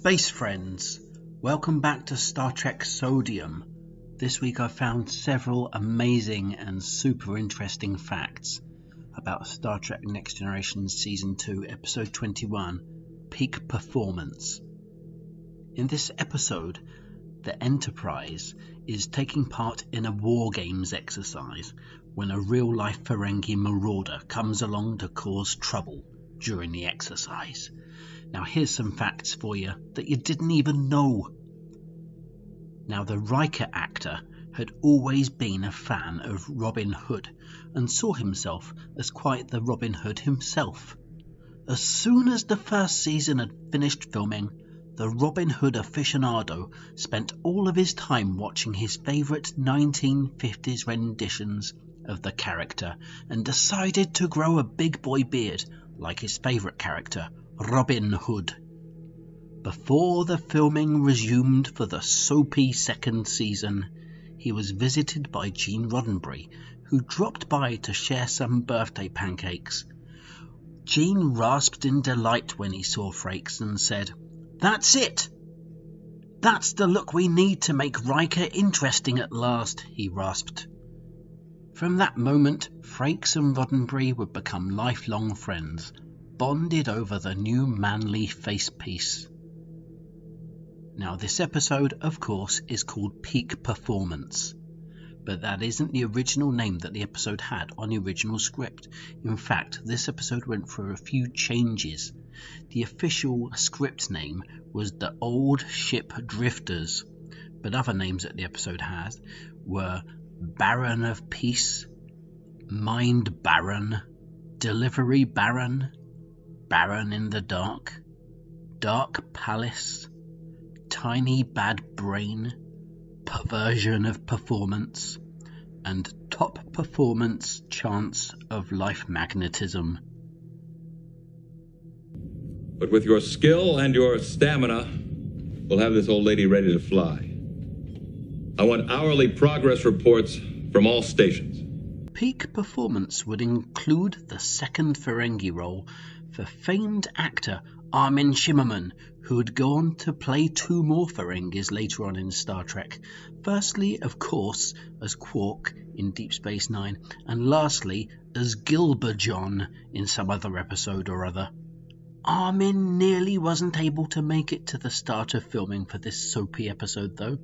Space friends, welcome back to Star Trek Sodium. This week I found several amazing and super interesting facts about Star Trek Next Generation Season 2 Episode 21, Peak Performance. In this episode, the Enterprise is taking part in a war games exercise when a real-life Ferengi marauder comes along to cause trouble during the exercise. Now here's some facts for you that you didn't even know. Now the Riker actor had always been a fan of Robin Hood and saw himself as quite the Robin Hood himself. As soon as the first season had finished filming, the Robin Hood aficionado spent all of his time watching his favourite 1950s renditions of the character and decided to grow a big boy beard like his favourite character, Robin Hood. Before the filming resumed for the soapy second season, he was visited by Gene Roddenberry, who dropped by to share some birthday pancakes. Gene rasped in delight when he saw Frakes and said, "That's it! That's the look we need to make Riker interesting at last," he rasped. From that moment, Frakes and Roddenberry would become lifelong friends, bonded over the new manly face piece. Now this episode, of course, is called Peak Performance, but that isn't the original name that the episode had on the original script. In fact, this episode went through a few changes. The official script name was The Old Ship Drifters, but other names that the episode had were Baron of Peace, Mind Baron, Delivery Baron, Baron in the Dark, Dark Palace, Tiny Bad Brain, Perversion of Performance, and Top Performance Chance of Life Magnetism. But with your skill and your stamina, we'll have this old lady ready to fly. I want hourly progress reports from all stations. Peak Performance would include the second Ferengi role for famed actor Armin Shimmerman, who would go on to play two more Ferengis later on in Star Trek. Firstly, of course, as Quark in Deep Space Nine, and lastly, as Gilberjohn in some other episode or other. Armin nearly wasn't able to make it to the start of filming for this soapy episode though,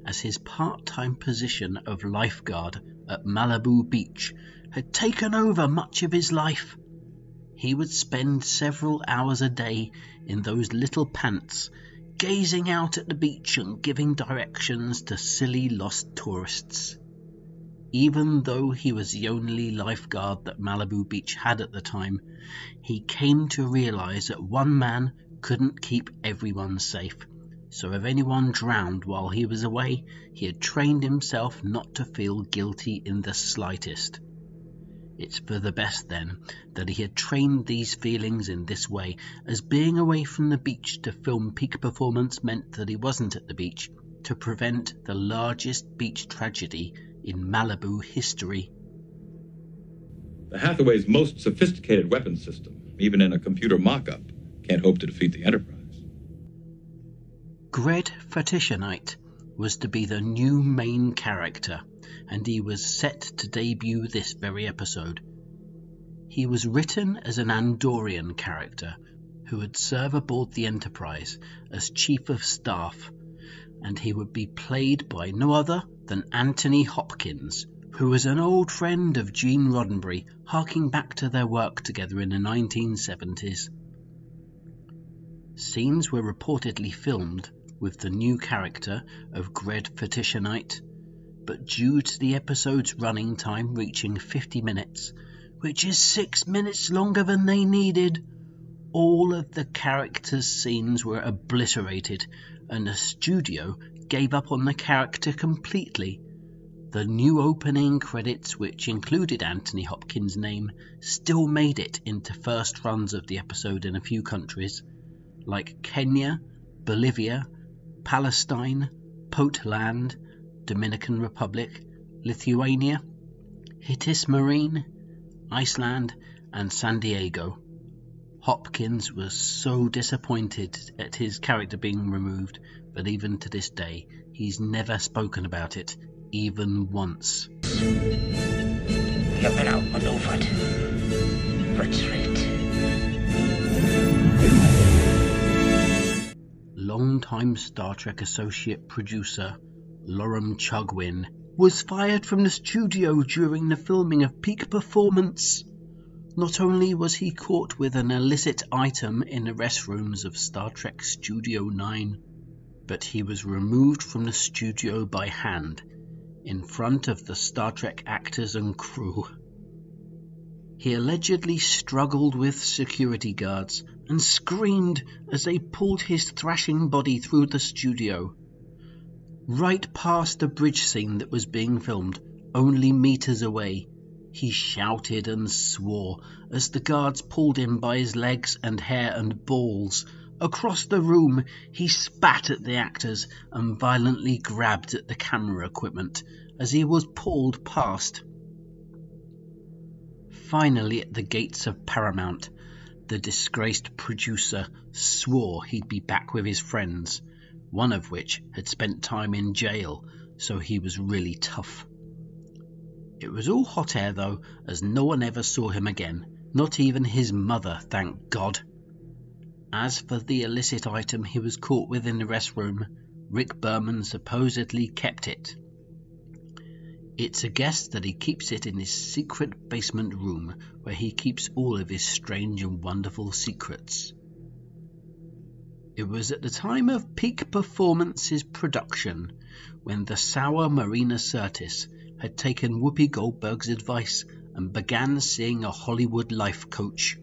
as his part-time position of lifeguard at Malibu Beach had taken over much of his life. He would spend several hours a day in those little pants, gazing out at the beach and giving directions to silly lost tourists. Even though he was the only lifeguard that Malibu Beach had at the time, he came to realise that one man couldn't keep everyone safe. So if anyone drowned while he was away, he had trained himself not to feel guilty in the slightest. It's for the best then that he had trained these feelings in this way, as being away from the beach to film Peak Performance meant that he wasn't at the beach, to prevent the largest beach tragedy in Malibu history. The Hathaway's most sophisticated weapons system, even in a computer mock-up, can't hope to defeat the Enterprise. Gred Fetishanite was to be the new main character, and he was set to debut this very episode. He was written as an Andorian character who would serve aboard the Enterprise as Chief of Staff, and he would be played by no other than Anthony Hopkins, who was an old friend of Gene Roddenberry, harking back to their work together in the 1970s. Scenes were reportedly filmed with the new character of Gred Fetishanite, but due to the episode's running time reaching 50 minutes, which is 6 minutes longer than they needed, all of the characters' scenes were obliterated, and the studio gave up on the character completely. The new opening credits, which included Anthony Hopkins' name, still made it into first runs of the episode in a few countries, like Kenya, Bolivia, Palestine, Portland, Dominican Republic, Lithuania, Hittis Marine, Iceland, and San Diego. Hopkins was so disappointed at his character being removed that even to this day, he's never spoken about it, even once. You've been outmaneuvered. Retreat. Longtime Star Trek associate producer Lorem Chugwin was fired from the studio during the filming of Peak Performance. Not only was he caught with an illicit item in the restrooms of Star Trek Studio 9, but he was removed from the studio by hand, in front of the Star Trek actors and crew. He allegedly struggled with security guards and screamed as they pulled his thrashing body through the studio. Right past the bridge scene that was being filmed, only meters away, he shouted and swore as the guards pulled him by his legs and hair and balls. Across the room, he spat at the actors and violently grabbed at the camera equipment as he was pulled past. Finally, at the gates of Paramount, the disgraced producer swore he'd be back with his friends, one of which had spent time in jail, so he was really tough. It was all hot air though, as no one ever saw him again, not even his mother, thank God. As for the illicit item he was caught with in the restroom, Rick Berman supposedly kept it. It's a guess that he keeps it in his secret basement room, where he keeps all of his strange and wonderful secrets. It was at the time of Peak Performance's production, when the sour Marina Sirtis had taken Whoopi Goldberg's advice and began seeing a Hollywood life coach.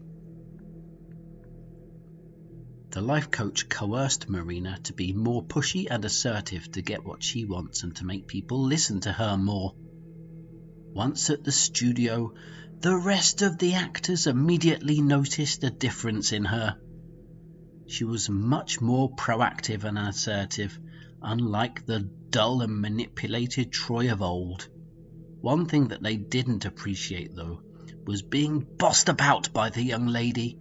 The life coach coerced Marina to be more pushy and assertive to get what she wants and to make people listen to her more. Once at the studio, the rest of the actors immediately noticed a difference in her. She was much more proactive and assertive, unlike the dull and manipulated Troy of old. One thing that they didn't appreciate, though, was being bossed about by the young lady.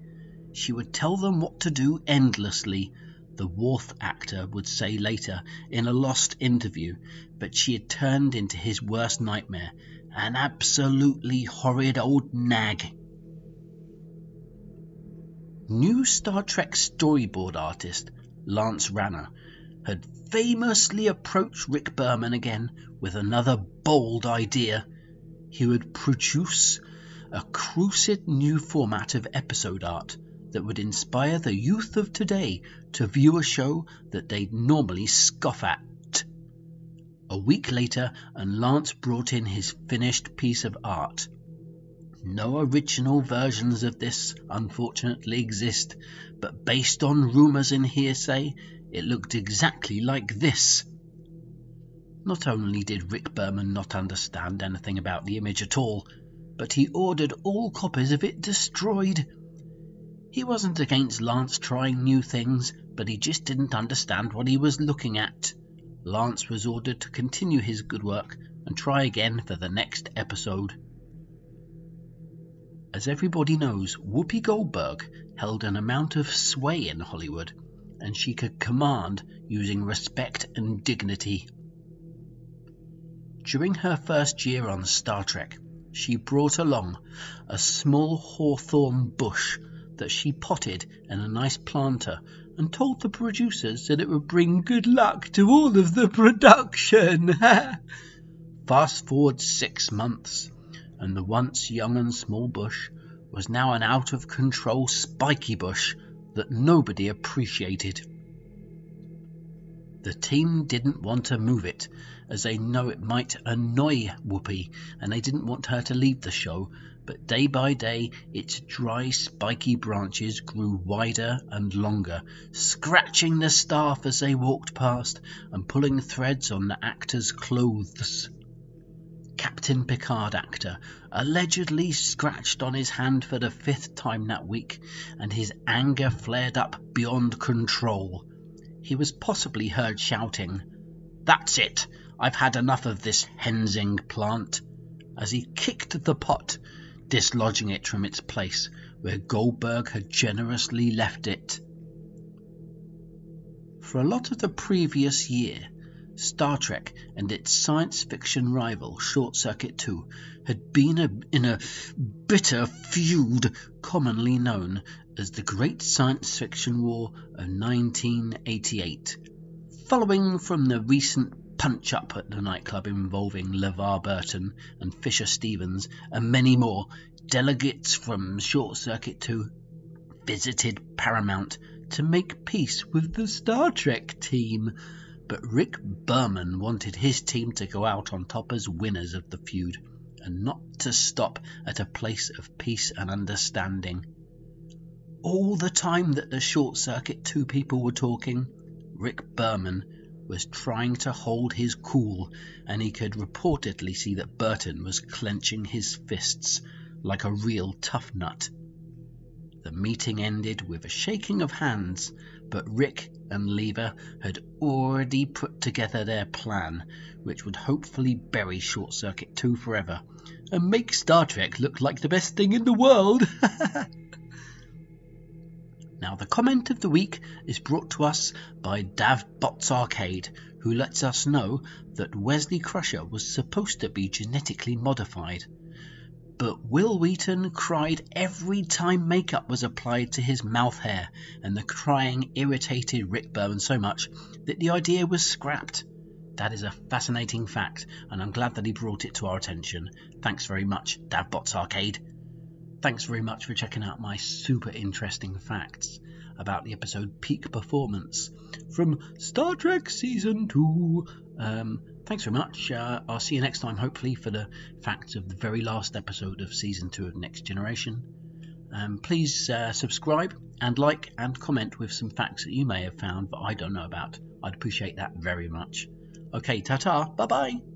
She would tell them what to do endlessly, the Worf actor would say later in a lost interview, but she had turned into his worst nightmare, an absolutely horrid old nag. New Star Trek storyboard artist Lance Ranner had famously approached Rick Berman again with another bold idea. He would produce a cruciate new format of episode art that would inspire the youth of today to view a show that they'd normally scoff at. A week later, and Lance brought in his finished piece of art. No original versions of this unfortunately exist, but based on rumours and hearsay, it looked exactly like this. Not only did Rick Berman not understand anything about the image at all, but he ordered all copies of it destroyed. He wasn't against Lance trying new things, but he just didn't understand what he was looking at. Lance was ordered to continue his good work and try again for the next episode. As everybody knows, Whoopi Goldberg held an amount of sway in Hollywood, and she could command using respect and dignity. During her first year on Star Trek, she brought along a small hawthorn bush that she potted in a nice planter and told the producers that it would bring good luck to all of the production. Fast forward 6 months, and the once young and small bush was now an out-of-control spiky bush that nobody appreciated. The team didn't want to move it, as they know it might annoy Whoopi, and they didn't want her to leave the show, but day by day its dry spiky branches grew wider and longer, scratching the staff as they walked past and pulling threads on the actors' clothes. Captain Picard actor allegedly scratched on his hand for the 5th time that week, and his anger flared up beyond control. He was possibly heard shouting, "That's it! I've had enough of this Hensing plant," as he kicked the pot, dislodging it from its place where Goldberg had generously left it. For a lot of the previous year, Star Trek and its science fiction rival Short Circuit 2 had been in a bitter feud commonly known as the Great Science Fiction War of 1988, following from the recent punch-up at the nightclub involving LeVar Burton and Fisher Stevens and many more. Delegates from Short Circuit 2 visited Paramount to make peace with the Star Trek team, but Rick Berman wanted his team to go out on top as winners of the feud and not to stop at a place of peace and understanding. All the time that the Short Circuit 2 people were talking, Rick Berman was trying to hold his cool, and he could reportedly see that Burton was clenching his fists like a real tough nut. The meeting ended with a shaking of hands, but Rick and Lever had already put together their plan, which would hopefully bury Short Circuit 2 forever and make Star Trek look like the best thing in the world. Now, the comment of the week is brought to us by Davbots Arcade, who lets us know that Wesley Crusher was supposed to be genetically modified, but Will Wheaton cried every time makeup was applied to his mouth hair, and the crying irritated Rick Berman so much that the idea was scrapped. That is a fascinating fact, and I'm glad that he brought it to our attention. Thanks very much, Davbots Arcade. Thanks very much for checking out my super interesting facts about the episode Peak Performance from Star Trek Season 2. Thanks very much. I'll see you next time, hopefully, for the facts of the very last episode of Season 2 of Next Generation. Please subscribe and like and comment with some facts that you may have found that I don't know about. I'd appreciate that very much. Okay, ta-ta, bye-bye.